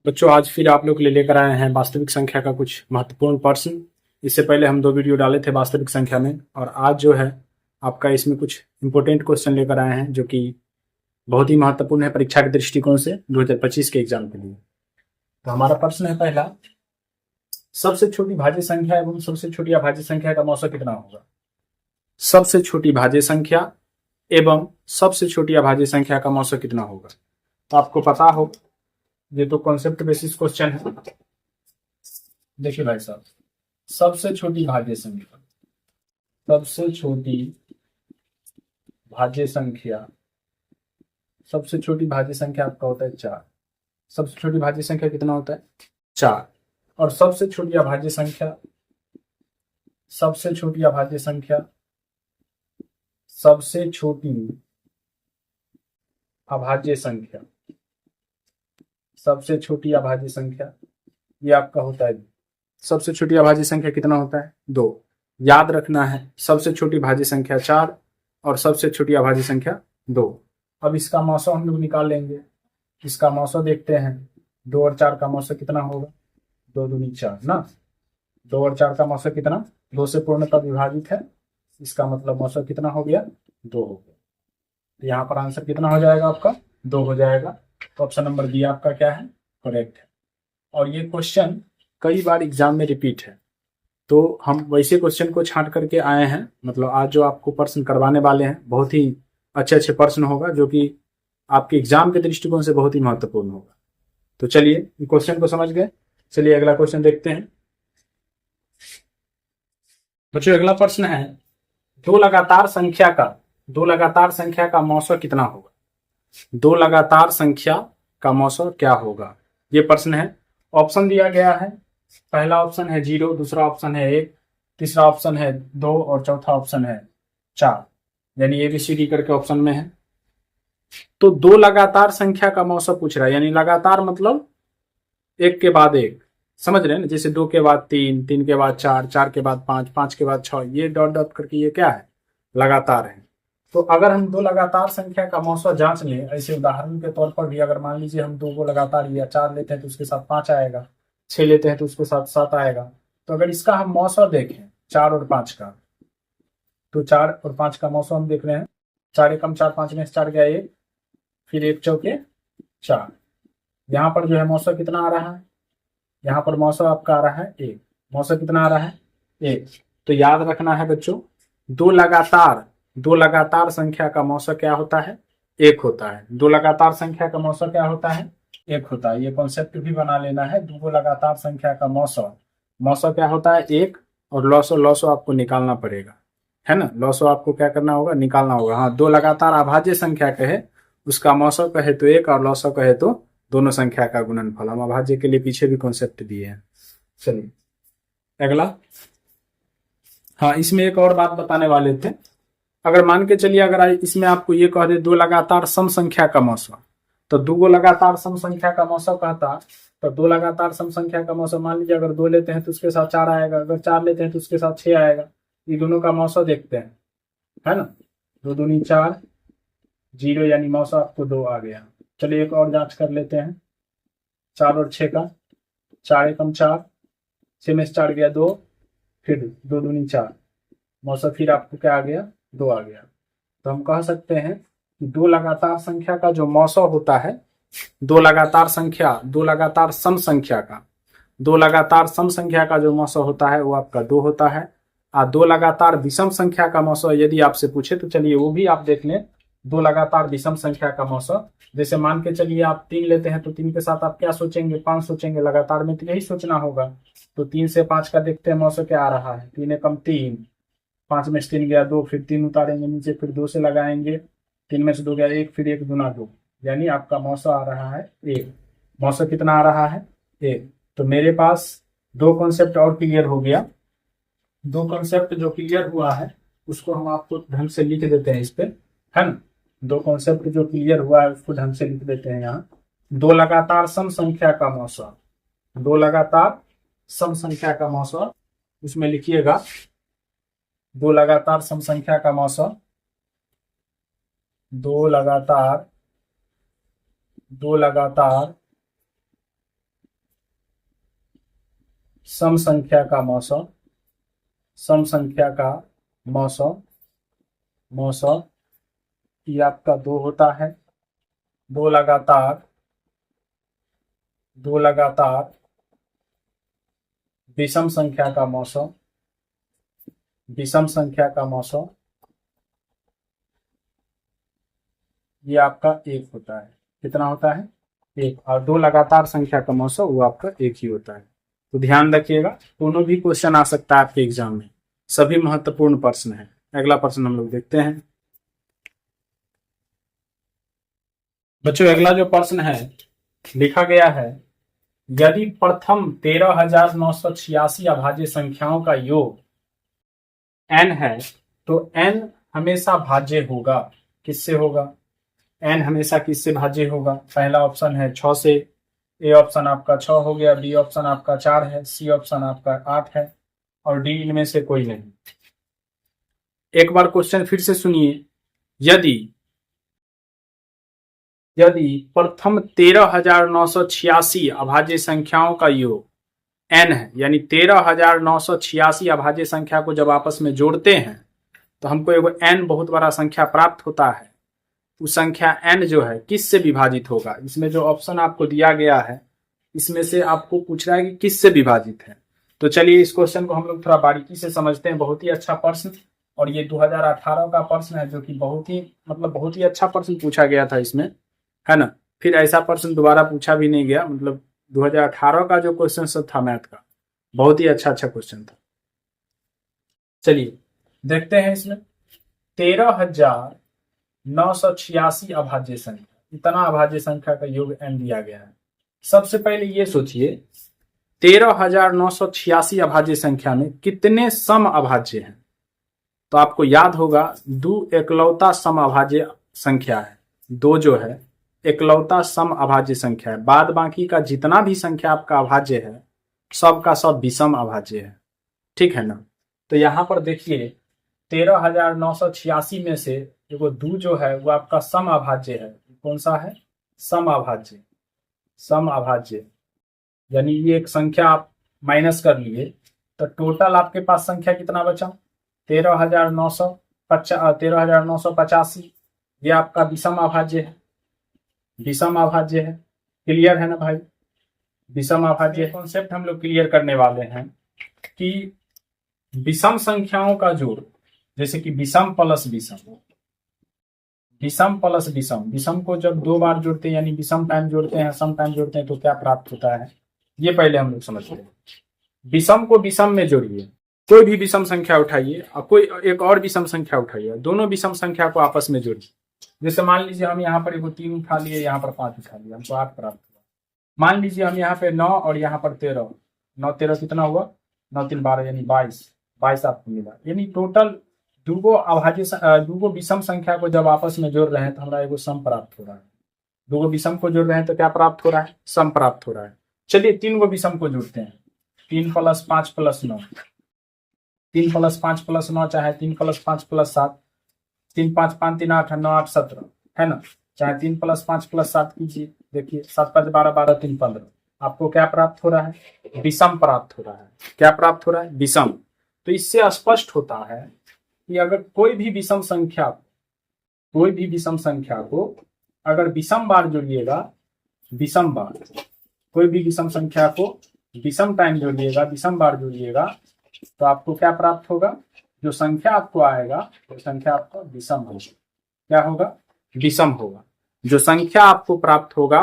बच्चों आज फिर आप लोग के लिए लेकर आए हैं वास्तविक संख्या का कुछ महत्वपूर्ण प्रश्न। इससे पहले हम 2 वीडियो डाले थे वास्तविक संख्या में, और आज जो है आपका इसमें कुछ इंपॉर्टेंट क्वेश्चन लेकर आए हैं जो कि बहुत ही महत्वपूर्ण है परीक्षा के दृष्टिकोण से 2025 के एग्जाम के लिए। तो हमारा प्रश्न है पहला, सबसे छोटी भाज्य संख्या एवं सबसे छोटी अभाज्य संख्या का मौसा कितना होगा। सबसे छोटी भाज्य संख्या एवं सबसे छोटी अभाज्य संख्या का मौसा कितना होगा। तो आपको पता हो, ये तो कॉन्सेप्ट बेसिस क्वेश्चन है। देखिए भाई साहब, सबसे छोटी भाज्य संख्या, सबसे छोटी भाज्य संख्या, सबसे छोटी भाज्य संख्या आपका होता है 4। सबसे छोटी भाज्य संख्या कितना होता है 4। और सबसे छोटी अभाज्य संख्या, सबसे छोटी अभाज्य संख्या, सबसे छोटी अभाज्य संख्या, सबसे छोटी अभाज्य संख्या ये आपका होता है। सबसे छोटी अभाज्य संख्या कितना होता है 2। याद रखना है, सबसे छोटी भाज्य संख्या 4 और सबसे छोटी अभाज्य संख्या 2। अब इसका मौसा हम लोग निकाल लेंगे। इसका मौसा देखते हैं, 2 और 4 का मौसा कितना होगा, 2 दूनी 4 ना। 2 और 4 का मौसा कितना, 2 से पूर्णतः विभाजित है, इसका मतलब मौसा कितना हो गया 2 हो गया। तो यहाँ पर आंसर कितना हो जाएगा आपका 2 हो जाएगा। तो ऑप्शन नंबर बी आपका क्या है, करेक्ट है। और ये क्वेश्चन कई बार एग्जाम में रिपीट है, तो हम वैसे क्वेश्चन को छांट करके आए हैं। मतलब आज जो आपको प्रश्न करवाने वाले हैं बहुत ही अच्छे अच्छे प्रश्न होगा जो कि आपके एग्जाम के दृष्टिकोण से बहुत ही महत्वपूर्ण होगा। तो चलिए क्वेश्चन को समझ गए, चलिए अगला क्वेश्चन देखते हैं। बच्चों अगला प्रश्न है, दो लगातार संख्या का मौसा कितना होगा। 2 लगातार संख्या का मौसा क्या होगा, ये प्रश्न है। ऑप्शन दिया गया है, पहला ऑप्शन है 0, दूसरा ऑप्शन है 1, तीसरा ऑप्शन है 2 और चौथा ऑप्शन है 4, यानी ABCD करके ऑप्शन में है। तो 2 लगातार संख्या का मौसा पूछ रहा है, यानी लगातार मतलब एक के बाद एक, समझ रहे हैं ना। जैसे 2 के बाद 3, 3 के बाद 4, 4 के बाद 5, 5 के बाद 6, ये डॉट डॉट करके ये क्या है, लगातार है। तो अगर हम 2 लगातार संख्या का मौसा जांच लें, ऐसे उदाहरण के तौर पर भी, अगर मान लीजिए हम 2 को लगातार लिया, 4 लेते हैं तो उसके साथ 5 आएगा, 6 लेते हैं तो उसके साथ 7 आएगा। तो अगर इसका हम मौसा देखें 4 और 5 का, तो 4 और 5 का मौसा हम देख रहे हैं, 4 एकम 4, 5 में से 4 गया 1, फिर 1 चौके 4। यहाँ पर जो है मौसा कितना आ रहा है, यहाँ पर मौसा आपका आ रहा है 1। मौसा कितना आ रहा है 1। तो याद रखना है बच्चों, 2 लगातार संख्या का मौसा क्या होता है 1 होता है। 2 लगातार संख्या का मौसा क्या होता है 1 होता है। ये कॉन्सेप्ट भी बना लेना है, 2 लगातार संख्या का मौसा क्या होता है 1, और लॉसो आपको निकालना पड़ेगा, है ना। लॉसो आपको क्या करना होगा, निकालना होगा। हाँ, 2 लगातार अभाज्य संख्या कहे उसका मौसा कहे तो 1 और लॉसो कहे तो दोनों संख्या का गुणनफल। हम अभाज्य के लिए पीछे भी कॉन्सेप्ट दिए हैं। चलिए अगला, हाँ इसमें एक और बात बताने वाले थे। अगर मान के चलिए, अगर इसमें आपको ये कह दे 2 लगातार सम संख्या का मौसा, तो 2 लगातार सम संख्या का मौसा कहता, तो 2 लगातार सम संख्या का मौसा, मान लीजिए अगर 2 लेते हैं तो उसके साथ 4 आएगा, अगर 4 लेते हैं तो उसके साथ 6 आएगा। ये दोनों का मौसा देखते हैं, है ना। 2 दूनी 4, 0 यानी मौसा आपको 2 आ गया। चलिए एक और जांच कर लेते हैं, 4 और 6 का, 4 एकम 4, 6 में से 4 गया 2, फिर 2 दूनी 4, मौसा फिर आपको क्या आ गया 2 आ गया। तो हम कह सकते हैं कि 2 लगातार संख्या का जो मौसा होता है, 2 लगातार सम संख्या का जो मौसा होता है वो आपका 2 होता है। 2 लगातार विषम संख्या का मौसा यदि आपसे पूछे तो चलिए वो भी आप देख लें। 2 लगातार विषम संख्या का मौसा, जैसे मान के चलिए आप 3 लेते हैं तो 3 के साथ आप क्या सोचेंगे, 5 सोचेंगे। लगातार में तो यही सोचना होगा। तो 3 से 5 का देखते हैं मौसा क्या आ रहा है, 3 एकम 3, 5 में से 3 गया 2, फिर 3 उतारेंगे नीचे, फिर 2 से लगाएंगे, 3 में से 2 गया 1, फिर 1 दूना 2, यानी आपका मौसा आ रहा है 1। मौसा कितना आ रहा है 1। तो मेरे पास 2 कॉन्सेप्ट और क्लियर हो गया। 2 कॉन्सेप्ट जो क्लियर हुआ है उसको हम आपको ढंग से लिख देते हैं इस पे, है ना। 2 कॉन्सेप्ट जो क्लियर हुआ है उसको ढंग से लिख देते हैं यहाँ। 2 लगातार सम संख्या का मौसा, 2 लगातार सम संख्या का मौसा, उसमें लिखिएगा 2 लगातार सम संख्या का मौसा, 2 लगातार सम संख्या का मौसम, सम संख्या का मौसम, मौसम ये आपका 2 होता है। दो लगातार विषम संख्या का मौसम, विषम संख्या का मौसम ये आपका 1 होता है। कितना होता है? 1। और 2 लगातार संख्या का मौसम वो आपका 1 ही होता है। तो ध्यान रखिएगा, दोनों भी क्वेश्चन आ सकता है आपके एग्जाम में, सभी महत्वपूर्ण प्रश्न है। अगला प्रश्न हम लोग देखते हैं। बच्चों अगला जो प्रश्न है लिखा गया है, यदि प्रथम 13,986 अभाज्य संख्याओं का योग n है तो n हमेशा भाज्य होगा। किससे होगा? n हमेशा किससे भाज्य होगा? पहला ऑप्शन है 6 से, ए ऑप्शन आपका 6 हो गया, बी ऑप्शन आपका 4 है, सी ऑप्शन आपका 8 है और डी इनमें से कोई नहीं। एक बार क्वेश्चन फिर से सुनिए, यदि प्रथम 13,986 अभाज्य संख्याओं का योग n है, यानी 13,986 अभाज्य संख्या को जब आपस में जोड़ते हैं तो हमको एगो n बहुत बड़ा संख्या प्राप्त होता है। उस संख्या n जो है किस से विभाजित होगा? इसमें जो ऑप्शन आपको दिया गया है इसमें से आपको पूछ रहा है कि किस से विभाजित है। तो चलिए इस क्वेश्चन को हम लोग थोड़ा बारीकी से समझते हैं। बहुत ही अच्छा प्रश्न, और ये 2018 का प्रश्न है जो कि बहुत ही अच्छा प्रश्न पूछा गया था इसमें, है ना। फिर ऐसा प्रश्न दोबारा पूछा भी नहीं गया। 2018 का जो क्वेश्चन सब था मैथ का, बहुत ही अच्छा क्वेश्चन था। चलिए देखते हैं इसमें 13,986 अभाज्य संख्या, इतना अभाज्य संख्या का योग n दिया गया है। सबसे पहले ये सोचिए 13,986 अभाज्य संख्या में कितने सम अभाज्य हैं? तो आपको याद होगा 2 एकलौता सम अभाज्य संख्या है। 2 जो है एकलौता सम अभाज्य संख्या है, बाद बाकी का जितना भी संख्या आपका अभाज्य है सब का सब विषम अभाज्य है, ठीक है ना। तो यहां पर देखिए 13,986 में से एगो 2 जो है वो आपका सम अभाज्य है। कौन सा है? सम अभाज्य। सम अभाज्य यानी ये एक संख्या आप माइनस कर लिए तो टोटल आपके पास संख्या कितना बचा? 13,985। ये आपका विषम अभाज्य है, विषम अभाज्य है। क्लियर है ना भाई? विषम अभाज्य कॉन्सेप्ट हम लोग क्लियर करने वाले हैं कि विषम संख्याओं का जोड़, जैसे कि विषम प्लस विषम, विषम प्लस विषम, विषम को जब 2 बार जोड़ते हैं यानी विषम टाइम जोड़ते हैं, सम टाइम जोड़ते हैं तो क्या प्राप्त होता है, ये पहले हम लोग समझते हैं। विषम को विषम में जोड़िए, कोई भी विषम संख्या उठाइए और कोई एक और विषम संख्या उठाइए, दोनों विषम संख्या को आपस में जोड़िए। जैसे मान लीजिए हम यहाँ पर एगो 3 उठा लिए, यहाँ पर 5 उठा लिया, हमको 8 प्राप्त हुआ। मान लीजिए हम यहाँ पे 9 और यहाँ पर 13, 9 13 कितना हुआ? 9 3 12 यानी 22 आपको मिला। यानी टोटल दूगो विषम संख्या को जब आपस में जोड़ रहे हैं तो हमारा एगो सम प्राप्त हो रहा है। 2 विषम को जोड़ रहे हैं तो क्या प्राप्त हो रहा है? सम प्राप्त हो रहा है। चलिए 3 विषम को जोड़ते हैं, 3 + 5 + 9, 3 + 5 + 9 चाहे 3 + 5 + 7, 3 5 5 3 8 9 8 17, है ना। चाहे 3 + 5 + 7 कीजिए, देखिए 7 5 12 12 3 15, आपको क्या प्राप्त हो रहा है? विषम प्राप्त हो रहा है। क्या प्राप्त हो रहा है? विषम। तो इससे स्पष्ट होता है कि अगर कोई भी विषम संख्या को अगर विषम बार जोड़िएगा, विषम बार, कोई भी विषम संख्या को विषम टाइम जोड़िएगा, विषम बार जोड़िएगा तो आपको क्या प्राप्त होगा? जो संख्या आपको आएगा वो संख्या आपको विषम होगा। क्या होगा? विषम होगा। जो संख्या आपको प्राप्त होगा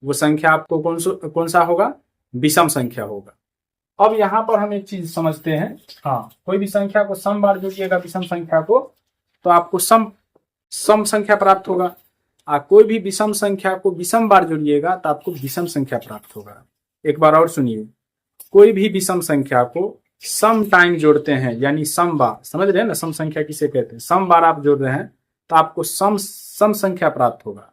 वो संख्या आपको कौन सा होगा? विषम संख्या होगा। अब यहाँ पर हम एक चीज समझते हैं, हाँ, कोई भी संख्या को सम बार जोड़िएगा विषम संख्या को तो आपको सम संख्या प्राप्त होगा, और कोई भी विषम संख्या को विषम बार जोड़िएगा तो आपको विषम संख्या प्राप्त होगा। एक बार और सुनिए, कोई भी विषम संख्या को सम टाइम जोड़ते हैं यानी सम बार, समझ रहे हैं ना, सम संख्या किसे कहते हैं? सम बार आप जोड़ रहे हैं तो आपको सम संख्या प्राप्त होगा।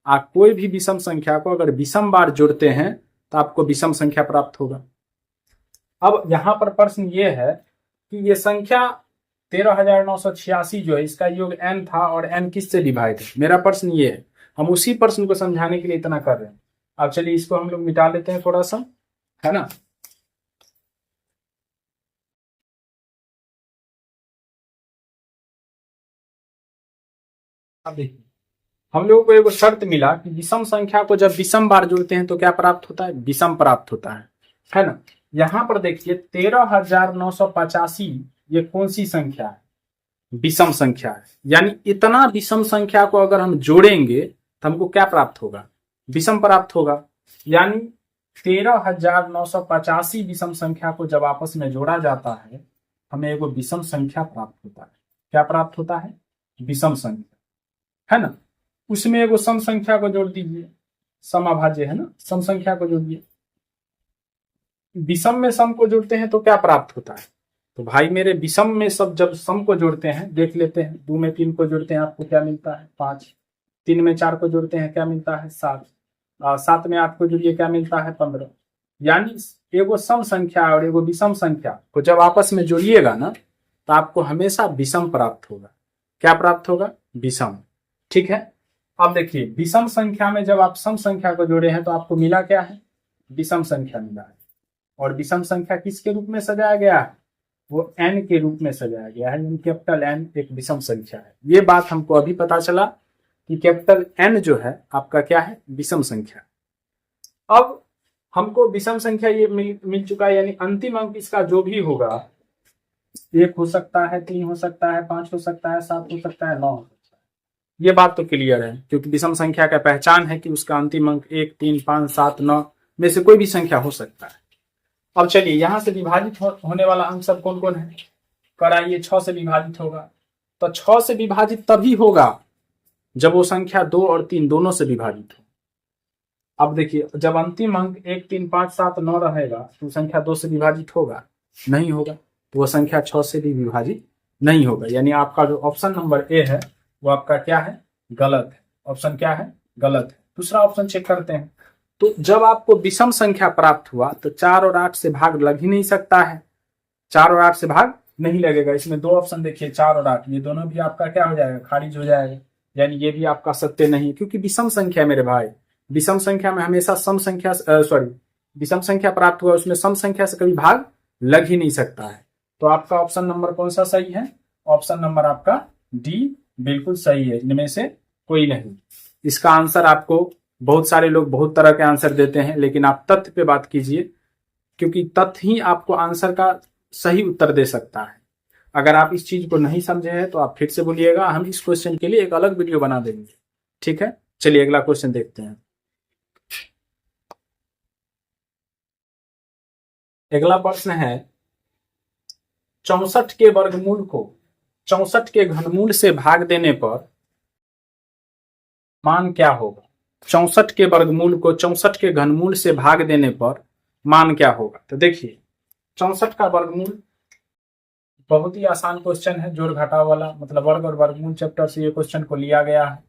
आप कोई भी विषम संख्या को अगर विषम बार जोड़ते हैं तो आपको विषम संख्या प्राप्त होगा। अब यहाँ पर प्रश्न ये है कि ये संख्या 13,986 जो है इसका योग n था और n किससे डिवाइड है? मेरा प्रश्न ये है, हम उसी प्रश्न को समझाने के लिए इतना कर रहे हैं। अब चलिए इसको हम लोग मिटा लेते हैं थोड़ा सा, है ना। अब देखिए, हम लोगों को एक शर्त मिला कि विषम संख्या को जब विषम बार जोड़ते हैं तो क्या प्राप्त होता है, विषम प्राप्त होता है ना। यहां पर देखिए 13,985 ये कौन सी संख्या है, विषम संख्या है। यानी इतना विषम संख्या को अगर हम जोड़ेंगे तो हमको क्या प्राप्त होगा, विषम प्राप्त होगा। यानी 13,985 विषम संख्या को जब आपस में जोड़ा जाता है हमें एगो विषम संख्या प्राप्त होता है। क्या प्राप्त होता है, विषम संख्या, है ना। उसमें एगो सम संख्या को जोड़ दीजिए, समाभाज्य है ना, सम संख्या को जोड़िए। विषम में सम को जोड़ते हैं तो क्या प्राप्त होता है, तो भाई मेरे विषम में सब जब सम को जोड़ते हैं देख लेते हैं। 2 में 3 को जोड़ते हैं आपको क्या मिलता है, 5। 3 में 4 को जोड़ते हैं क्या मिलता है, 7। 7 में 8 को जोड़िए क्या मिलता है, 15। यानी एगो सम संख्या और एगो विषम संख्या को जब आपस में जोड़िएगा ना तो आपको हमेशा विषम प्राप्त होगा। क्या प्राप्त होगा, विषम। ठीक है। अब देखिए विषम संख्या में जब आप सम संख्या को जोड़े हैं तो आपको मिला क्या है, विषम संख्या मिला है। और विषम संख्या किसके रूप में सजाया गया है, वो n के रूप में सजाया गया है। कैपिटल N एक विषम संख्या है। ये बात हमको अभी पता चला कि कैपिटल N जो है आपका क्या है, विषम संख्या। अब हमको विषम संख्या ये मिल चुका है, यानी अंतिम अंक इसका जो भी होगा 1 हो सकता है, 3 हो सकता है, 5 हो सकता है, 7 हो सकता है, 9 हो सकता है। ये बात तो क्लियर है, क्योंकि विषम संख्या का पहचान है कि उसका अंतिम अंक 1, 3, 5, 7, 9 में से कोई भी संख्या हो सकता है। अब चलिए यहां से विभाजित होने वाला अंक सब कौन कौन है, कराइए। 6 से विभाजित होगा, तो 6 से विभाजित तभी होगा जब वो संख्या 2 और 3 दोनों से विभाजित हो। अब देखिए जब अंतिम अंक 1, 3, 5, 7, 9 रहेगा तो संख्या 2 से विभाजित होगा, नहीं होगा, तो वह संख्या 6 से भी विभाजित नहीं होगा। यानी आपका जो ऑप्शन नंबर ए है वो आपका क्या है, गलत है। ऑप्शन क्या है, गलत है। दूसरा ऑप्शन चेक करते हैं। तो जब आपको विषम संख्या प्राप्त हुआ तो 4 और 8 से भाग लग ही नहीं सकता है, 4 और 8 से भाग नहीं लगेगा। इसमें 2 ऑप्शन देखिए 4 और 8, ये दोनों भी आपका क्या हो जाएगा, खारिज हो जाएगा। यानी ये भी आपका सत्य नहीं, क्योंकि विषम संख्या मेरे भाई, विषम संख्या में हमेशा सम संख्या विषम संख्या प्राप्त हुआ उसमें सम संख्या से कभी भाग लग ही नहीं सकता है। तो आपका ऑप्शन नंबर कौन सा सही है, ऑप्शन नंबर आपका डी बिल्कुल सही है, इनमें से कोई नहीं। इसका आंसर आपको बहुत सारे लोग बहुत तरह के आंसर देते हैं, लेकिन आप तथ्य पे बात कीजिए, क्योंकि तथ्य ही आपको आंसर का सही उत्तर दे सकता है। अगर आप इस चीज को नहीं समझे हैं तो आप फिर से बोलिएगा, हम इस क्वेश्चन के लिए एक अलग वीडियो बना देंगे। ठीक है, चलिए अगला क्वेश्चन देखते हैं। अगला प्रश्न है 64 के वर्गमूल को 64 के घनमूल से भाग देने पर मान क्या होगा। 64 के वर्गमूल को 64 के घनमूल से भाग देने पर मान क्या होगा। तो देखिए 64 का वर्गमूल बहुत ही आसान क्वेश्चन है, जोड़ घटाव वाला, मतलब वर्ग और वर्गमूल चैप्टर से ये क्वेश्चन को लिया गया है।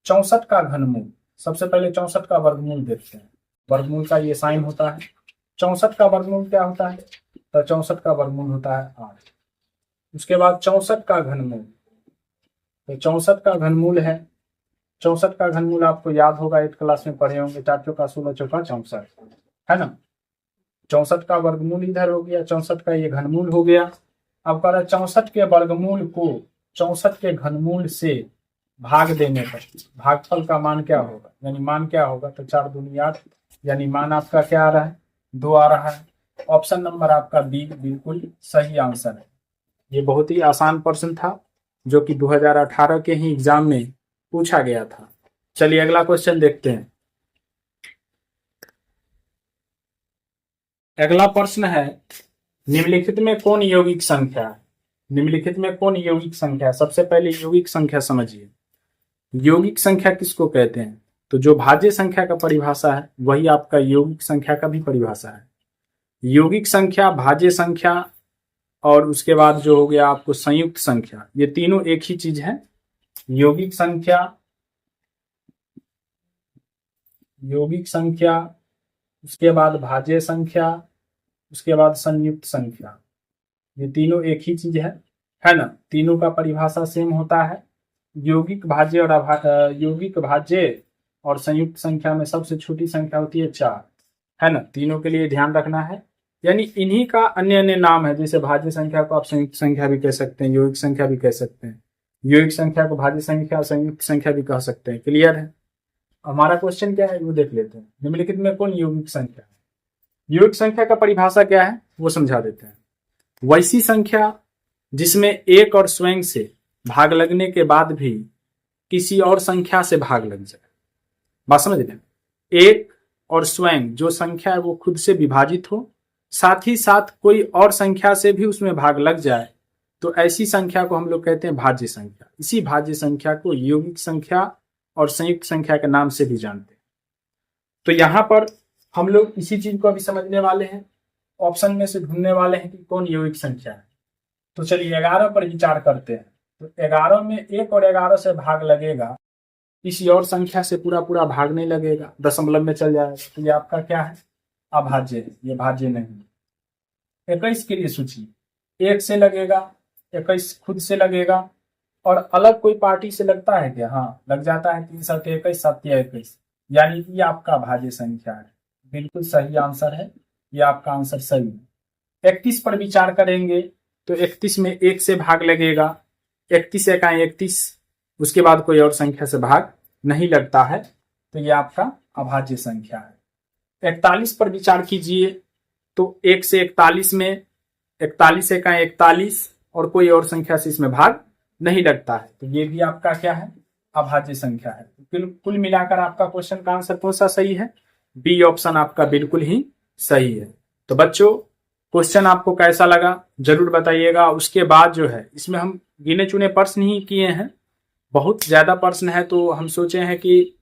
64 का घनमूल, सबसे पहले 64 का वर्गमूल देखते हैं। वर्गमूल का ये साइन होता है। 64 का वर्गमूल क्या होता है, तो 64 का वर्गमूल होता है 8। उसके बाद 64 का घनमूल, तो 64 का घनमूल है, 64 का घनमूल आपको याद होगा 8 क्लास में पढ़े होंगे, 4 चौका 16 चौका 64, है ना। 64 का वर्गमूल इधर हो गया, 64 का ये घनमूल हो गया। अब कह रहा है 64 के वर्गमूल को 64 के घनमूल से भाग देने पर भागफल का मान क्या होगा, यानी मान क्या होगा, तो 4 दूनी 8, यानी मान आपका क्या आ रहा है, 2 आ रहा है। ऑप्शन नंबर आपका बी बिल्कुल सही आंसर है। ये बहुत ही आसान प्रश्न था जो कि 2018 के ही एग्जाम में पूछा गया था। चलिए अगला क्वेश्चन देखते हैं। अगला प्रश्न है निम्नलिखित में कौन यौगिक संख्या है। निम्नलिखित में कौन यौगिक संख्या है। सबसे पहले यौगिक संख्या समझिए। यौगिक संख्या किसको कहते हैं, तो जो भाज्य संख्या का परिभाषा है वही आपका यौगिक संख्या का भी परिभाषा है। यौगिक संख्या, भाज्य संख्या और उसके बाद जो हो गया आपको संयुक्त संख्या, ये तीनों एक ही चीज है। यौगिक संख्या, यौगिक संख्या, उसके बाद भाज्य संख्या, उसके बाद संयुक्त संख्या, ये तीनों एक ही चीज है ना। तीनों का परिभाषा सेम होता है। यौगिक भाज्य और यौगिक भाज्य और संयुक्त संख्या में सबसे छोटी संख्या होती है 4, है ना। तीनों के लिए ध्यान रखना है, यानी इन्हीं का अन्य अन्य नाम है। जैसे भाज्य संख्या को आप संयुक्त संख्या भी कह सकते हैं, यौगिक संख्या भी कह सकते हैं, यौगिक संख्या को भाज्य संख्या और संयुक्त संख्या भी कह सकते हैं। क्लियर है? हमारा क्वेश्चन क्या है वो देख लेते हैं। निम्नलिखित में कौन यौगिक संख्या है? यौगिक संख्या का परिभाषा क्या है वो समझा देते हैं। वैसी संख्या जिसमें एक और स्वयं से भाग लगने के बाद भी किसी और संख्या से भाग लग जाए। बात समझ रहे हैं? एक और स्वयं जो संख्या है वो खुद से विभाजित हो, साथ ही साथ कोई और संख्या से भी उसमें भाग लग जाए, तो ऐसी संख्या को हम लोग कहते हैं भाज्य संख्या। इसी भाज्य संख्या को यौगिक संख्या और संयुक्त संख्या के नाम से भी जानते हैं। तो यहां पर हम लोग इसी चीज को अभी समझने वाले हैं, ऑप्शन में से ढूंढने वाले हैं कि कौन यौगिक संख्या है। तो चलिए 11 पर विचार करते हैं। तो 11 में 1 और 11 से भाग लगेगा, किसी और संख्या से पूरा पूरा भाग नहीं लगेगा, दशमलव में चल जाएगा। तो ये आपका क्या है? अभाज्य है, ये भाज्य नहीं। 21 के लिए सोचिए, 1 से लगेगा, 21 खुद से लगेगा, और अलग कोई पार्टी से लगता है क्या? हाँ, लग जाता है। 3 7 21 7 21, यानी ये आपका भाज्य संख्या है। बिल्कुल सही आंसर है, ये आपका आंसर सही है। 31 पर विचार करेंगे तो 31 में 1 से भाग लगेगा, 31 एकाएं 31, उसके बाद कोई और संख्या से भाग नहीं लगता है, तो ये आपका अभाज्य संख्या है। 41 पर विचार कीजिए तो 1 से 41 में 41 एकाएं 41, और कोई और संख्या से इसमें भाग नहीं लगता है, तो ये भी आपका क्या है? अभाज्य संख्या है। कुल मिलाकर आपका क्वेश्चन का आंसर कौन सा सही है? बी ऑप्शन आपका बिल्कुल ही सही है। तो बच्चों, क्वेश्चन आपको कैसा लगा जरूर बताइएगा। उसके बाद जो है इसमें हम गिने चुने प्रश्न ही किए हैं, बहुत ज्यादा प्रश्न है, तो हम सोचे हैं कि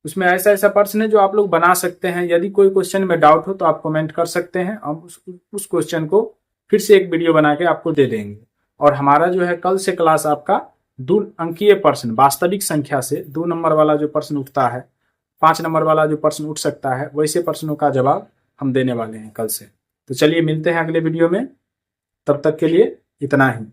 उसमें ऐसा ऐसा प्रश्न है जो आप लोग बना सकते हैं। यदि कोई क्वेश्चन में डाउट हो तो आप कमेंट कर सकते हैं, हम उस क्वेश्चन को फिर से एक वीडियो बना के आपको दे देंगे। और हमारा जो है कल से क्लास आपका 2 अंकीय प्रश्न, वास्तविक संख्या से 2 नंबर वाला जो प्रश्न उठता है, 5 नंबर वाला जो प्रश्न उठ सकता है, वैसे प्रश्नों का जवाब हम देने वाले हैं कल से। तो चलिए मिलते हैं अगले वीडियो में, तब तक के लिए इतना ही।